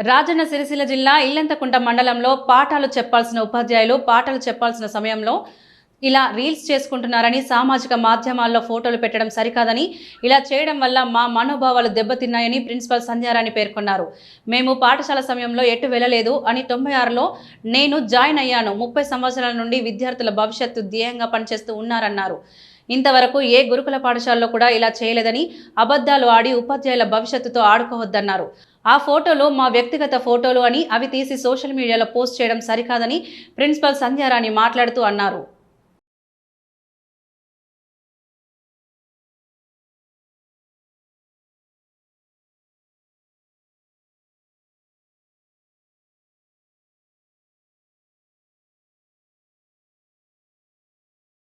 రాజన్న సిరిసిల్ల జిల్లా ఇల్లంతకుంట మండలంలో పాఠాలు చెప్పాల్సిన ఉపాధ్యాయులు పాఠాలు చెప్పాల్సిన సమయంలో ఇలా రీల్స్ చేసుకుంటున్నారని సామాజిక మాధ్యమాల్లో ఫోటోలు పెట్టడం సరికాదని ఇలా చేయడం వల్ల మా మనోభావాలు దెబ్బతిన్నాయని ప్రిన్సిపల్ సంధ్యారాణి పేర్కొన్నారు. మేము పాఠశాల సమయంలో ఎటు వెళ్ళలేదు అని 96లో నేను జాయిన్ అయ్యాను. 30 సంవత్సరాల నుండి విద్యార్థుల భవిష్యత్తు ధ్యేయంగా పనిచేస్తూ ఉన్నారన్నారు. ఇంతవరకు ఏ గురుకుల పాఠశాలలో కూడా ఇలా చేయలేదని, అబద్ధాలు ఆడి ఉపాధ్యాయుల భవిష్యత్తుతో ఆడుకోవద్దన్నారు. ఆ ఫోటోలు మా వ్యక్తిగత ఫోటోలు అని అవి తీసి సోషల్ మీడియాలో పోస్ట్ చేయడం సరికాదని ప్రిన్సిపల్ సంధ్యారాణి మాట్లాడుతూ అన్నారు.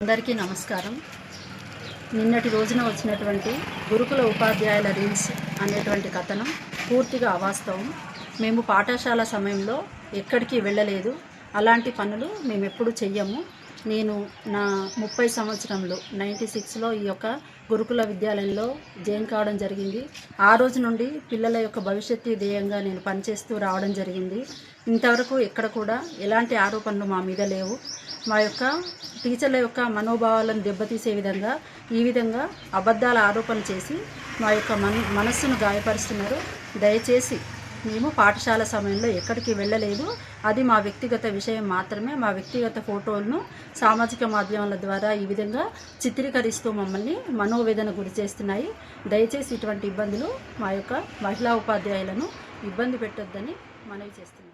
అందరికీ నమస్కారం. నిన్నటి రోజున వచ్చినటువంటి గురుకుల ఉపాధ్యాయుల రీల్స్ అనేటువంటి కథనం పూర్తిగా అవాస్తవం. మేము పాఠశాల సమయంలో ఎక్కడికి వెళ్ళలేదు. అలాంటి పనులు మేము ఎప్పుడు చెయ్యము. నేను నా 30 సంవత్సరంలో 96లో ఈ యొక్క గురుకుల విద్యాలయంలో జాయిన్ కావడం జరిగింది. ఆ రోజు నుండి పిల్లల యొక్క భవిష్యత్తు ధ్యేయంగా నేను పనిచేస్తూ రావడం జరిగింది. ఇంతవరకు ఎక్కడ కూడా ఎలాంటి ఆరోపణలు మా మీద లేవు. మా యొక్క టీచర్ల యొక్క మనోభావాలను దెబ్బతీసే విధంగా ఈ విధంగా అబద్ధాల ఆరోపణలు చేసి మా యొక్క మనస్సును గాయపరుస్తున్నారు. దయచేసి మేము పాఠశాల సమయంలో ఎక్కడికి వెళ్ళలేదు. అది మా వ్యక్తిగత విషయం మాత్రమే. మా వ్యక్తిగత ఫోటోలను సామాజిక మాధ్యమాల ద్వారా ఈ విధంగా చిత్రీకరిస్తూ మమ్మల్ని మనోవేదన గురి చేస్తున్నాయి. దయచేసి ఇటువంటి ఇబ్బందులు మా యొక్క మహిళా ఉపాధ్యాయులను ఇబ్బంది పెట్టొద్దని మనవి చేస్తున్నాం.